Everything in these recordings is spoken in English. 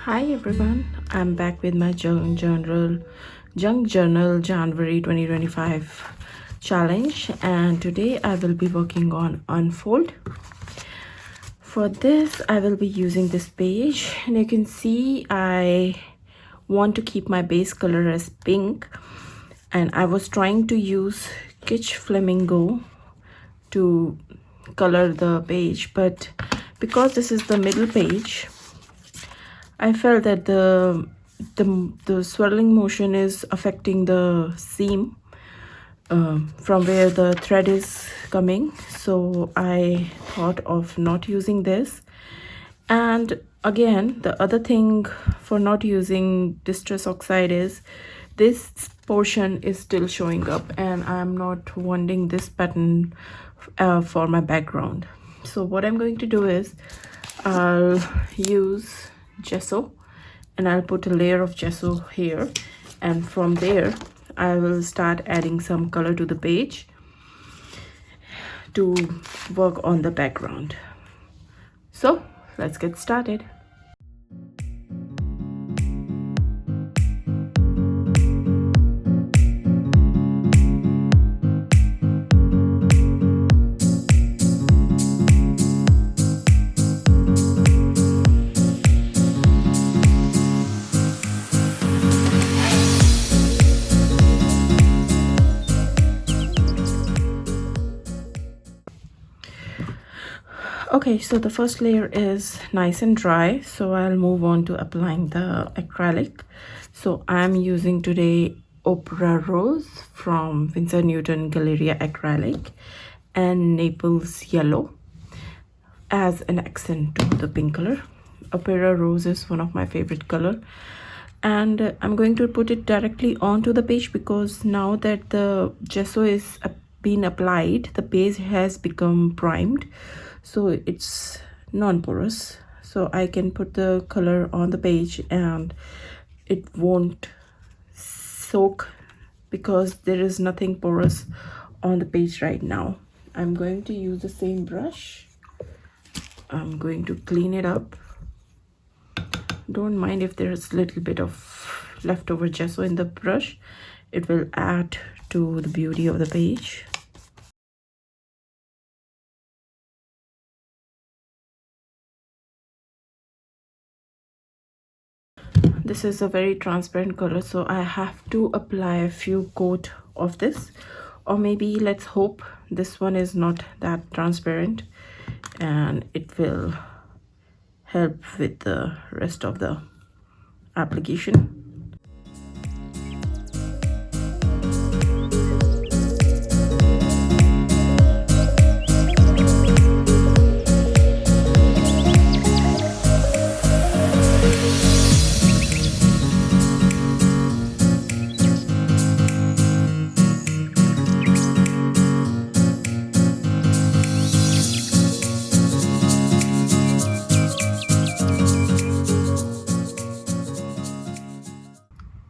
Hi everyone, I'm back with my junk journal January 2025 challenge, and today I will be working on unfold. For this I will be using this page, and you can see I want to keep my base color as pink, and I was trying to use Kitsch Flamingo to color the page, but because this is the middle page, I felt that the swirling motion is affecting the seam from where the thread is coming, so I thought of not using this. And again, the other thing for not using distress oxide is this portion is still showing up, and I'm not wanting this pattern for my background. So what I'm going to do is I'll use gesso, and I'll put a layer of gesso here, and from there I will start adding some color to the page to work on the background. So let's get started. Okay, so the first layer is nice and dry, so I'll move on to applying the acrylic. So I'm using today Opera Rose from Winsor Newton Galleria acrylic and Naples Yellow as an accent to the pink color. Opera Rose is one of my favorite color, and I'm going to put it directly onto the page because now that the gesso is been applied, the page has become primed, so it's non-porous, so I can put the color on the page and it won't soak because there is nothing porous on the page right now. I'm going to use the same brush. I'm going to clean it up. Don't mind if there's a little bit of leftover gesso in the brush, it will add to the beauty of the page. This is a very transparent color, so I have to apply a few coat of this, or maybe let's hope this one is not that transparent and it will help with the rest of the application.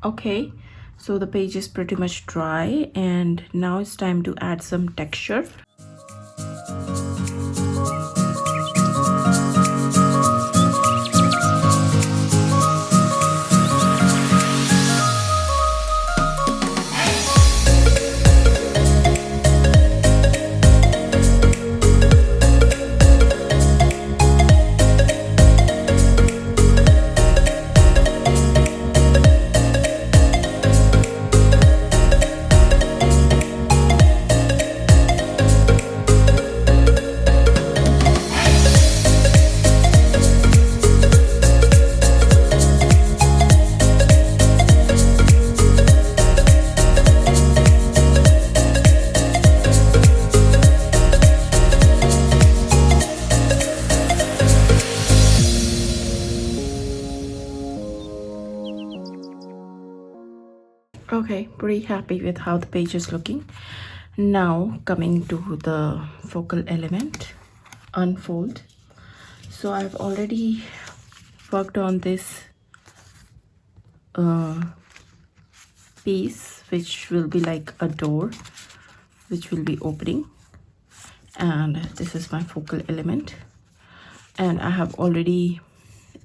Okay, so the page is pretty much dry, and now it's time to add some texture. Okay, pretty happy with how the page is looking. Now coming to the focal element, unfold. So I've already worked on this piece, which will be like a door which will be opening, and this is my focal element, and I have already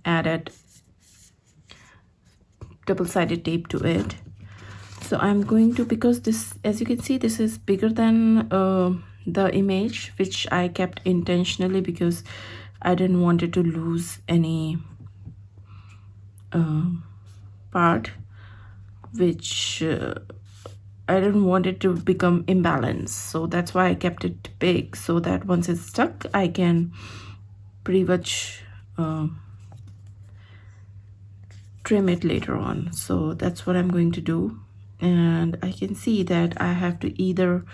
added double-sided tape to it. So I'm going to, because this, as you can see, this is bigger than the image, which I kept intentionally because I didn't want it to lose any part, which I didn't want it to become imbalanced. So that's why I kept it big, so that once it's stuck, I can pretty much trim it later on. So that's what I'm going to do. And I can see that I have to either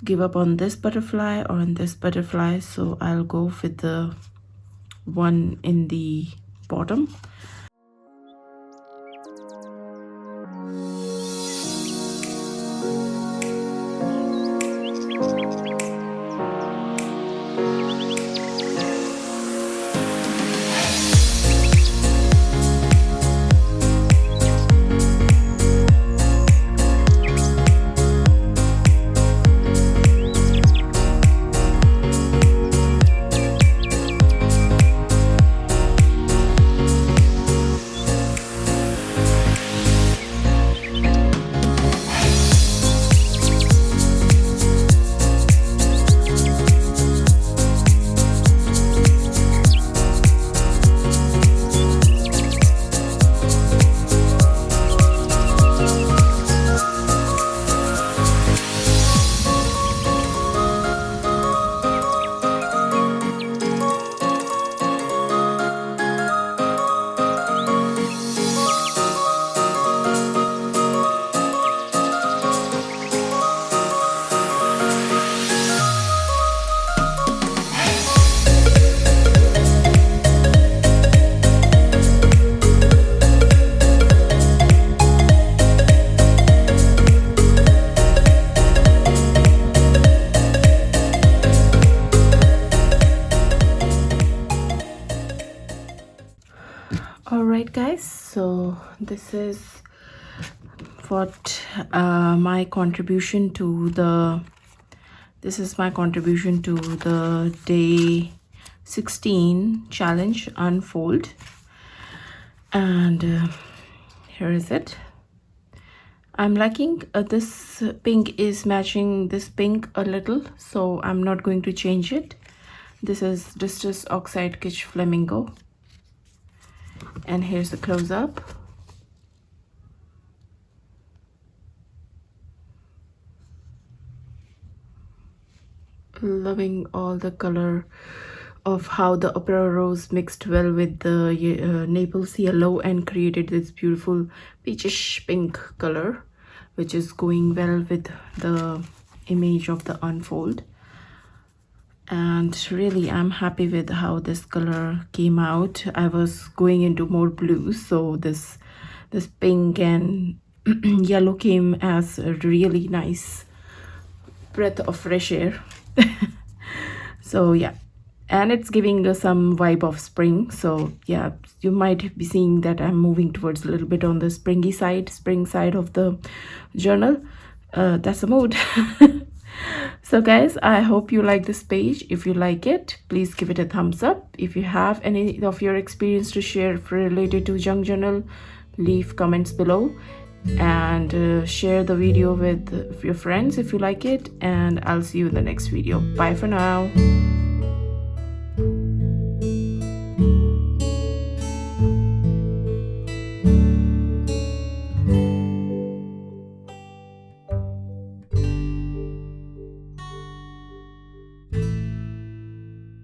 give up on this butterfly or on this butterfly, so I'll go with the one in the bottom. Alright guys, so this is what my contribution to the day 16 challenge unfold. And here is it. I'm liking this pink is matching this pink a little, so I'm not going to change it. This is Distress Oxide Kitsch Flamingo. And here's the close-up. Loving all the color of how the opera rose mixed well with the Naples yellow and created this beautiful peachish pink color, which is going well with the image of the unfold. And really I'm happy with how this color came out. I was going into more blue, so this pink and yellow came as a really nice breath of fresh air. So yeah, and it's giving some vibe of spring. So yeah, you might be seeing that I'm moving towards a little bit on the spring side of the journal. That's the mood. So guys, I hope you like this page. If you like it, please give it a thumbs up. If you have any of your experience to share related to junk journal, leave comments below, and share the video with your friends if you like it. And I'll see you in the next video. Bye for now.